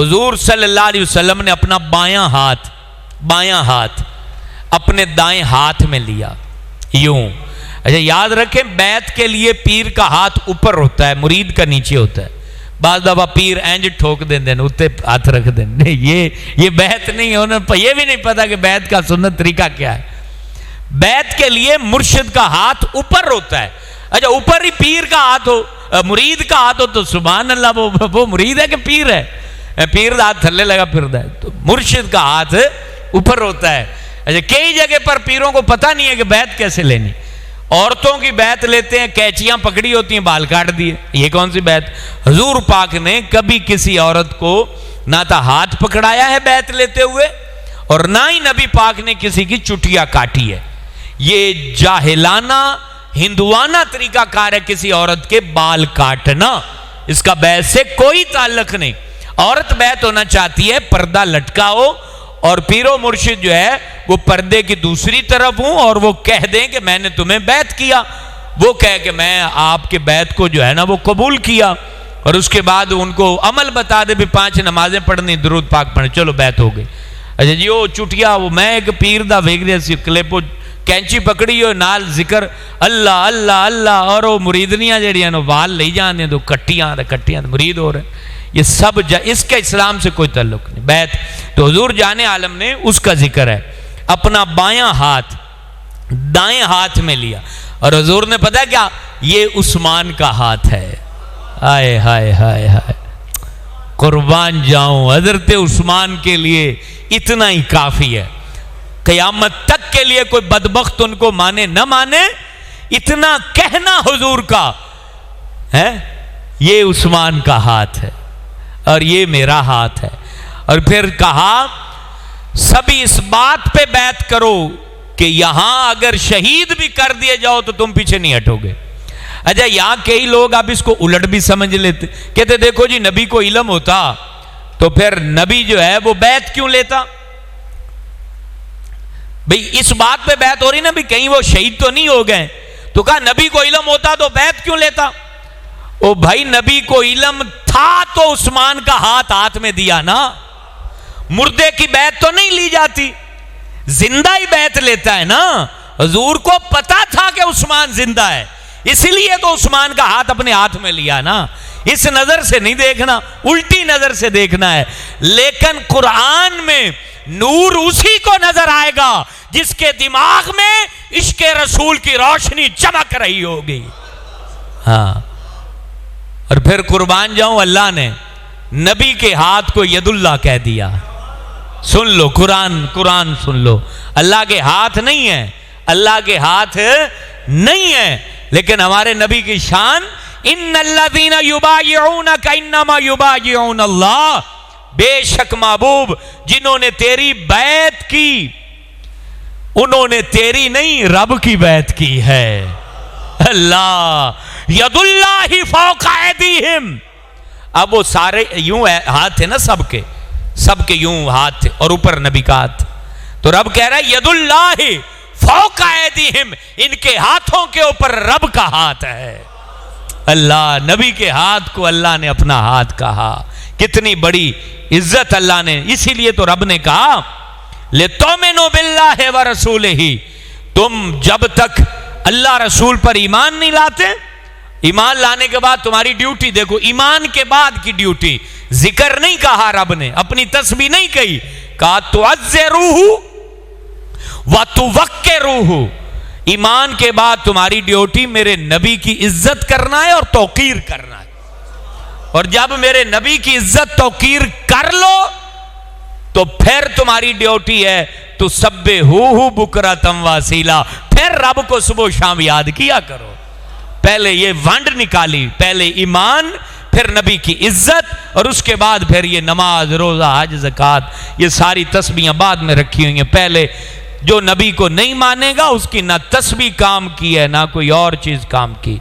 حضور صلی اللہ علیہ وسلم نے اپنا بایاں ہاتھ اپنے دائیں ہاتھ میں لیا یوں. اچھا یاد رکھیں بیعت کے لیے پیر کا ہاتھ اوپر ہوتا ہے، مرید کا نیچے ہوتا ہے. بعض دفعہ پیر اینج ٹھوک دیں اتنے ہاتھ رکھ دیں. نہیں، یہ بیعت نہیں ہے. انہیں یہ بھی نہیں پتا کہ بیعت کا سنت طریقہ کیا ہے. بیعت کے لیے مرشد کا ہاتھ اوپر ہوتا ہے. اچھا اوپر ہی پیر کا ہاتھ ہو، مرید کا ہاتھ ہو تو سبحان اللہ، وہ مرید ہے کہ پیر ہے؟ پیر دا ہاتھ تھلے لگا پھردا ہے. تو مرشد کا ہاتھ اوپر ہوتا ہے. اچھا کئی جگہ پر پیروں کو پتہ نہیں ہے کہ بیعت کیسے لینی. عورتوں کی بیعت لیتے ہیں، کینچیاں پکڑی ہوتی ہیں، بال کاٹ دیے. یہ کون سی بیعت؟ حضور پاک نے کبھی کسی عورت کو نہ تو ہاتھ پکڑایا ہے بیعت لیتے ہوئے، اور نہ ہی نبی پاک نے کسی کی چٹیاں کاٹی ہے. یہ جاہلانہ ہندوانہ طریقہ کار ہے کسی عورت کے بال کاٹنا. اس کا بیعت سے کوئی تعلق نہیں. عورت بیعت ہونا چاہتی ہے پردہ لٹکا ہو، اور پیر و مرشد جو ہے وہ پردے کی دوسری طرف ہوں، اور وہ کہہ دیں کہ میں نے تمہیں بیعت کیا. وہ کہے کہ میں آپ کے بیعت کو جو ہے نا وہ قبول کیا، اور اس کے بعد ان کو عمل بتا دے بھی 5 نمازیں پڑھنی، درود پاک پڑھنے، چلو بیعت ہو گئی. اچھا جی وہ چٹیا وہ میں ایک پیر دا ویکھ رہا سی کلپ، کینچی پکڑی ہو نال ذکر اللہ اللہ اللہ، اور وہ مریدنیاں جڑیاں نو وال لئی جاندے تو کٹیاں مرید ہو رہے ہیں. یہ سب اس کا اسلام سے کوئی تعلق نہیں. بیعت تو حضور جان عالم نے اس کا ذکر ہے. اپنا بایاں ہاتھ دائیں ہاتھ میں لیا، اور حضور نے پتا کیا، یہ عثمان کا ہاتھ ہے. ہائے ہائے ہائے ہائے، قربان جاؤں حضرت عثمان کے لیے اتنا ہی کافی ہے. قیامت تک کے لیے کوئی بدبخت ان کو مانے نہ مانے، اتنا کہنا حضور کا ہے یہ عثمان کا ہاتھ ہے اور یہ میرا ہاتھ ہے. اور پھر کہا سبھی اس بات پہ بیعت کرو کہ یہاں اگر شہید بھی کر دیے جاؤ تو تم پیچھے نہیں ہٹو گے. اچھا یہاں کئی لوگ اب اس کو الٹ بھی سمجھ لیتے، کہتے دیکھو جی نبی کو علم ہوتا تو پھر نبی جو ہے وہ بیعت کیوں لیتا؟ بھئی اس بات پہ بیعت ہو رہی نا بھی کہیں وہ شہید تو نہیں ہو گئے، تو کہا نبی کو علم ہوتا تو بیعت کیوں لیتا؟ او بھائی نبی کو علم تھا تو عثمان کا ہاتھ میں دیا نا. مردے کی بیعت تو نہیں لی جاتی، زندہ ہی بیعت لیتا ہے نا. حضور کو پتا تھا کہ عثمان زندہ ہے، اس لیے تو عثمان کا ہاتھ اپنے ہاتھ میں لیا نا. اس نظر سے نہیں دیکھنا، الٹی نظر سے دیکھنا ہے. لیکن قرآن میں نور اسی کو نظر آئے گا جس کے دماغ میں عشق رسول کی روشنی چمک رہی ہوگی. ہاں اور پھر قربان جاؤں اللہ نے نبی کے ہاتھ کو ید اللہ کہہ دیا. سن لو قرآن سن لو، اللہ کے ہاتھ نہیں ہے، اللہ کے ہاتھ نہیں ہے، لیکن ہمارے نبی کی شان ان الذین یبایعونک انما یبایعون اللہ، بے شک محبوب جنہوں نے تیری بیعت کی انہوں نے تیری نہیں رب کی بیعت کی ہے. اللہ ید اللہ فوق ایدیہم. اب وہ سارے یوں ہاتھ تھے نا، سب کے یوں ہاتھ تھے اور اوپر نبی کا ہاتھ. تو رب کہہ رہا ہے ید اللہ فوق ایدیہم، ان کے ہاتھوں کے اوپر رب کا ہاتھ ہے. اللہ نبی کے ہاتھ کو اللہ نے اپنا ہاتھ کہا. کتنی بڑی عزت اللہ نے. اسی لیے تو رب نے کہا لِتُؤْمِنُوا بِاللَّهِ وَرَسُولِهِ، تم جب تک اللہ رسول پر ایمان نہیں لاتے، ایمان لانے کے بعد تمہاری ڈیوٹی دیکھو، ایمان کے بعد کی ڈیوٹی. ذکر نہیں کہا رب نے، اپنی تسبیح نہیں کہی، کہا تُعَزِّرُوهُ وَتُوَقِّرُوهُ. ایمان کے بعد تمہاری ڈیوٹی میرے نبی کی عزت کرنا ہے اور توقیر کرنا ہے. اور جب میرے نبی کی عزت توقیر کر لو تو پھر تمہاری ڈیوٹی ہے تو سبحوہ بکرۃ واسیلا، پھر رب کو صبح و شام یاد کیا کرو. پہلے یہ ونڈ نکالی، پہلے ایمان، پھر نبی کی عزت، اور اس کے بعد پھر یہ نماز روزہ حج زکوٰۃ، یہ ساری تسبیحاں بعد میں رکھی ہوئی ہیں. پہلے جو نبی کو نہیں مانے گا اس کی نہ تسبیح کام کی ہے نہ کوئی اور چیز کام کی.